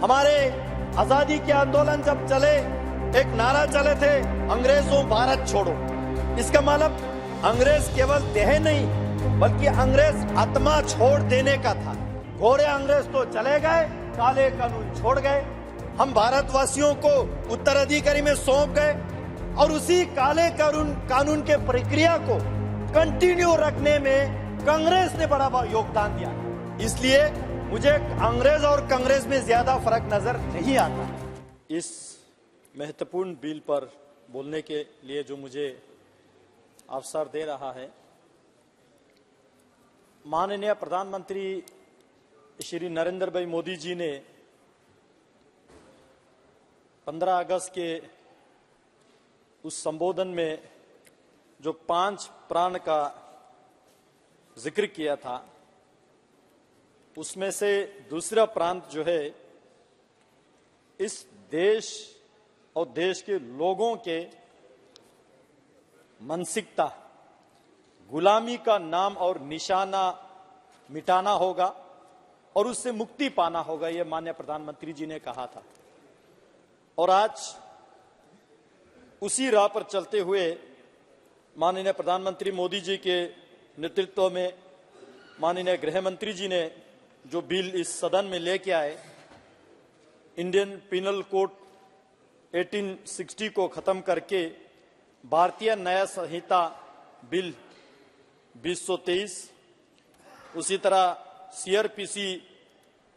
हमारे आजादी के आंदोलन जब चले, एक नारा चले थे, अंग्रेजों भारत छोड़ो। इसका मतलब अंग्रेज केवल देह नहीं बल्कि अंग्रेज आत्मा छोड़ देने का था। गोरे अंग्रेज तो चले गए, काले कानून छोड़ गए, हम भारतवासियों को उत्तराधिकारी में सौंप गए और उसी काले कानून के प्रक्रिया को कंटिन्यू रखने में कांग्रेस ने बड़ा योगदान दिया। इसलिए मुझे अंग्रेज और कांग्रेस में ज्यादा फर्क नजर नहीं आता। इस महत्वपूर्ण बिल पर बोलने के लिए जो मुझे अवसर दे रहा है, माननीय प्रधानमंत्री श्री नरेंद्र भाई मोदी जी ने 15 अगस्त के उस संबोधन में जो 5 प्राण का जिक्र किया था, उसमें से दूसरा प्रांत जो है इस देश और देश के लोगों के मानसिकता, गुलामी का नाम और निशाना मिटाना होगा और उससे मुक्ति पाना होगा, ये माननीय प्रधानमंत्री जी ने कहा था। और आज उसी राह पर चलते हुए माननीय प्रधानमंत्री मोदी जी के नेतृत्व में माननीय गृह मंत्री जी ने जो बिल इस सदन में लेके आए, इंडियन पिनल कोड 1860 को खत्म करके भारतीय न्याय संहिता बिल 2023, उसी तरह सीआरपीसी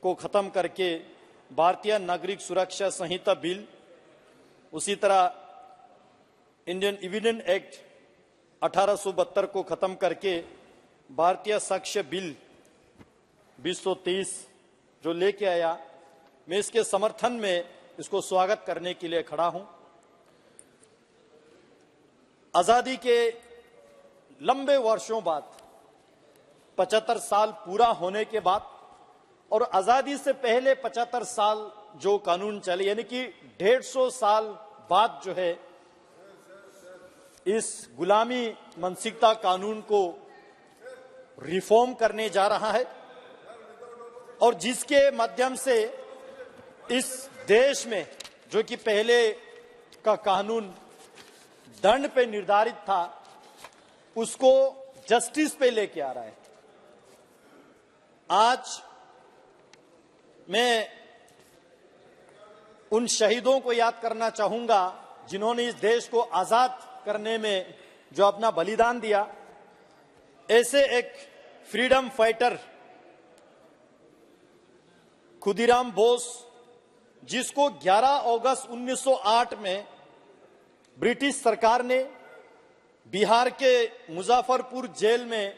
को खत्म करके भारतीय नागरिक सुरक्षा संहिता बिल, उसी तरह इंडियन एविडेंस एक्ट 1872 को खत्म करके भारतीय साक्ष्य बिल 2023 जो लेके आया, मैं इसके समर्थन में इसको स्वागत करने के लिए खड़ा हूं। आजादी के लंबे वर्षों बाद 75 साल पूरा होने के बाद और आजादी से पहले 75 साल जो कानून चले, यानी कि 150 साल बाद जो है इस गुलामी मानसिकता कानून को रिफॉर्म करने जा रहा है और जिसके माध्यम से इस देश में जो कि पहले का कानून दंड पे निर्धारित था, उसको जस्टिस पे लेके आ रहा है। आज मैं उन शहीदों को याद करना चाहूंगा जिन्होंने इस देश को आजाद करने में जो अपना बलिदान दिया। ऐसे एक फ्रीडम फाइटर खुदीराम बोस, जिसको 11 अगस्त 1908 में ब्रिटिश सरकार ने बिहार के मुजफ्फरपुर जेल में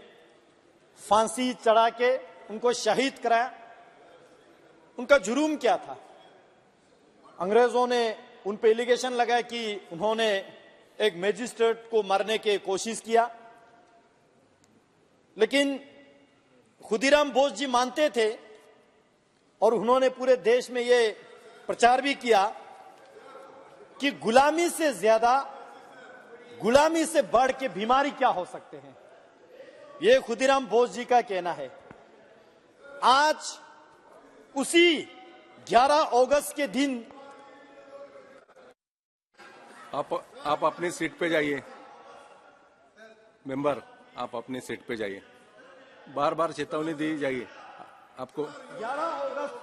फांसी चढ़ा के उनको शहीद कराया। उनका जुर्म क्या था? अंग्रेजों ने उन पे एलिगेशन लगाया कि उन्होंने एक मैजिस्ट्रेट को मारने की कोशिश किया, लेकिन खुदीराम बोस जी मानते थे और उन्होंने पूरे देश में ये प्रचार भी किया कि गुलामी से ज्यादा, गुलामी से बढ़ के बीमारी क्या हो सकते हैं। ये खुदीराम बोस जी का कहना है। आज उसी 11 अगस्त के दिन आप अपनी सीट पे जाइए। मेंबर, आप अपनी सीट पे जाइए। बार बार चेतावनी दी जाइए आपको। 11 अगस्त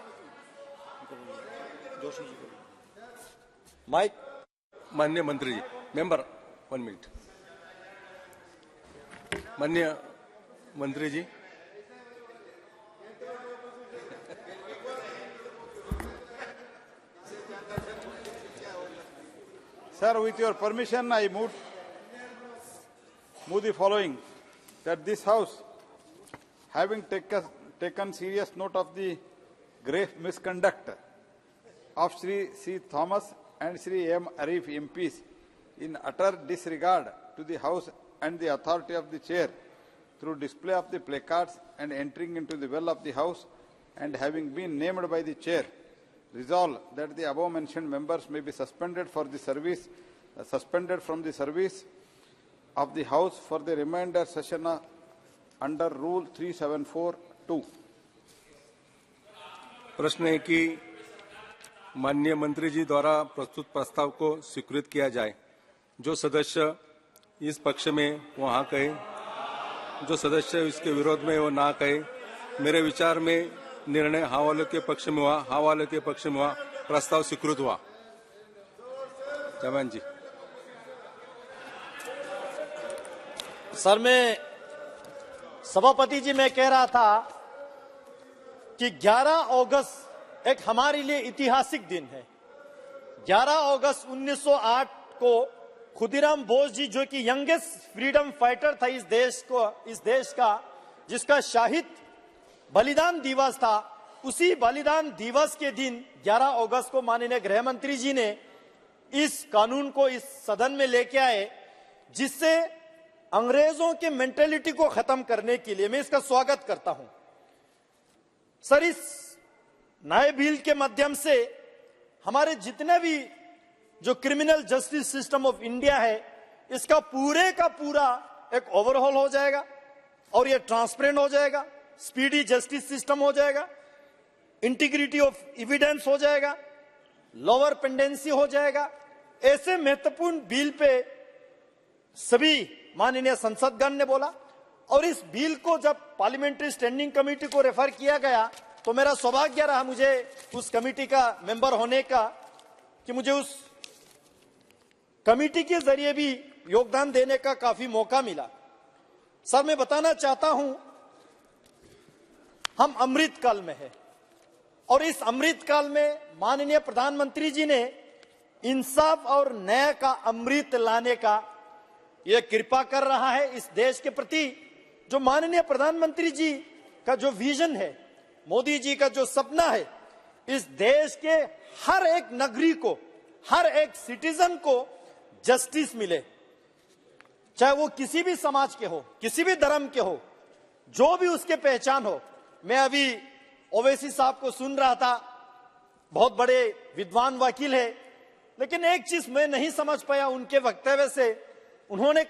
माइक। माननीय मंत्री जी, मेंबर 1 मिनट। माननीय मंत्री जी, Sir, with your permission, I move the following, that this House, having taken serious note of the grave misconduct of Sri C. Thomas and Sri M. Arif MPs in utter disregard to the House and the authority of the Chair through display of the placards and entering into the well of the House, and having been named by the Chair, resolve that the above mentioned members may be suspended from the service of the House for the remainder session under Rule 374(2). प्रश्न है कि माननीय मंत्री जी द्वारा प्रस्तुत प्रस्ताव को स्वीकृत किया जाए। जो सदस्य इस पक्ष में वो हाँ कहे, जो सदस्य इसके विरोध में वो ना कहे। मेरे विचार में निर्णय हाँ वालों के पक्ष में हुआ, हाँ वालों के पक्ष में हुआ, प्रस्ताव स्वीकृत हुआ। चौहान जी। सर, मैं सभापति जी मैं कह रहा था कि 11 अगस्त एक हमारे लिए ऐतिहासिक दिन है। 11 अगस्त 1908 को खुदीराम बोस जी, जो कि यंगेस्ट फ्रीडम फाइटर था इस देश का, जिसका शहीद बलिदान दिवस था, उसी बलिदान दिवस के दिन 11 अगस्त को माननीय गृह मंत्री जी ने इस कानून को इस सदन में लेके आए, जिससे अंग्रेजों के मेंटेलिटी को खत्म करने के लिए मैं इसका स्वागत करता हूं। सर, इस नए बिल के माध्यम से हमारे जितने भी जो criminal justice system of India है, इसका पूरे का पूरा एक ओवरहॉल हो जाएगा और ये ट्रांसपेरेंट हो जाएगा, स्पीडी जस्टिस सिस्टम हो जाएगा, इंटीग्रिटी ऑफ एविडेंस हो जाएगा, लोअर पेंडेंसी हो जाएगा। ऐसे महत्वपूर्ण बिल पे सभी माननीय संसदगण ने बोला, और इस बिल को जब पार्लियामेंट्री स्टैंडिंग कमेटी को रेफर किया गया तो मेरा सौभाग्य रहा मुझे उस कमेटी का मेंबर होने का, कि मुझे उस कमेटी के जरिए भी योगदान देने का काफी मौका मिला। सर, मैं बताना चाहता हूं, हम अमृत काल में है और इस अमृत काल में माननीय प्रधानमंत्री जी ने इंसाफ और न्याय का अमृत लाने का यह कृपा कर रहा है इस देश के प्रति। जो माननीय प्रधानमंत्री जी का जो विजन है, मोदी जी का जो सपना है, इस देश के हर एक नागरिक को, हर एक सिटीजन को जस्टिस मिले, चाहे वो किसी भी समाज के हो, किसी भी धर्म के हो, जो भी उसके पहचान हो। मैं अभी ओवैसी साहब को सुन रहा था, बहुत बड़े विद्वान वकील है, लेकिन एक चीज मैं नहीं समझ पाया उनके वक्तव्य से। उन्होंने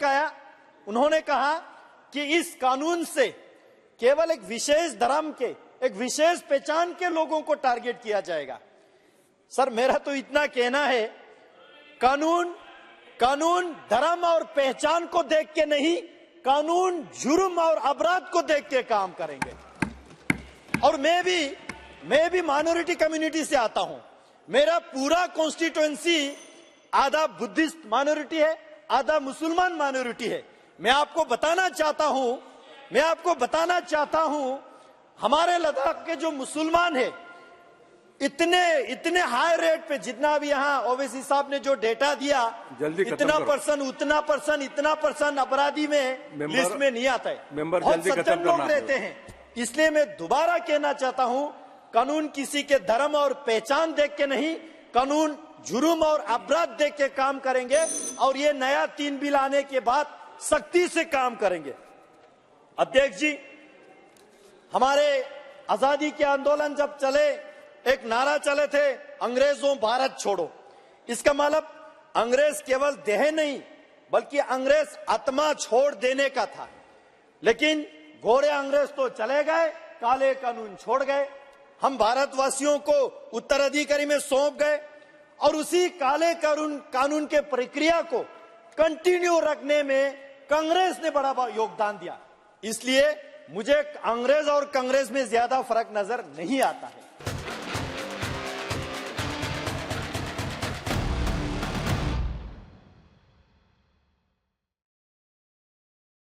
कहा कि इस कानून से केवल एक विशेष धर्म के, एक विशेष पहचान के लोगों को टारगेट किया जाएगा। सर, मेरा तो इतना कहना है, कानून धर्म और पहचान को देख के नहीं, कानून जुर्म और अपराध को देख के काम करेंगे। और मैं भी माइनॉरिटी कम्युनिटी से आता हूं। मेरा पूरा कॉन्स्टिट्यूएंसी आधा बुद्धिस्ट माइनॉरिटी है, आधा मुसलमान माइनॉरिटी है। मैं आपको बताना चाहता हूं, हमारे लद्दाख के जो मुसलमान है, इतने हाई रेट पे, जितना भी यहाँ ओवैसी साहब ने जो डेटा दिया, इतना परसेंट अपराधी में लिस्ट में नहीं आता है। बहुत सज्जन लोग रहते हैं। इसलिए मैं दोबारा कहना चाहता हूं, कानून किसी के धर्म और पहचान देख के नहीं, कानून जुर्म और अपराध देख के काम करेंगे, और ये नया 3 बिल आने के बाद सख्ती से काम करेंगे। अध्यक्ष जी, हमारे आजादी के आंदोलन जब चले, एक नारा चले थे, अंग्रेजों भारत छोड़ो। इसका मतलब अंग्रेज केवल देह नहीं, बल्कि अंग्रेज आत्मा छोड़ देने का था। लेकिन गोरे अंग्रेज तो चले गए, काले कानून छोड़ गए। हम भारतवासियों को उत्तराधिकारी में सौंप गए, और उसी काले कानून के प्रक्रिया को कंटिन्यू रखने में कांग्रेस ने बड़ा योगदान दिया। इसलिए मुझे अंग्रेज और कांग्रेस में ज्यादा फर्क नजर नहीं आता है।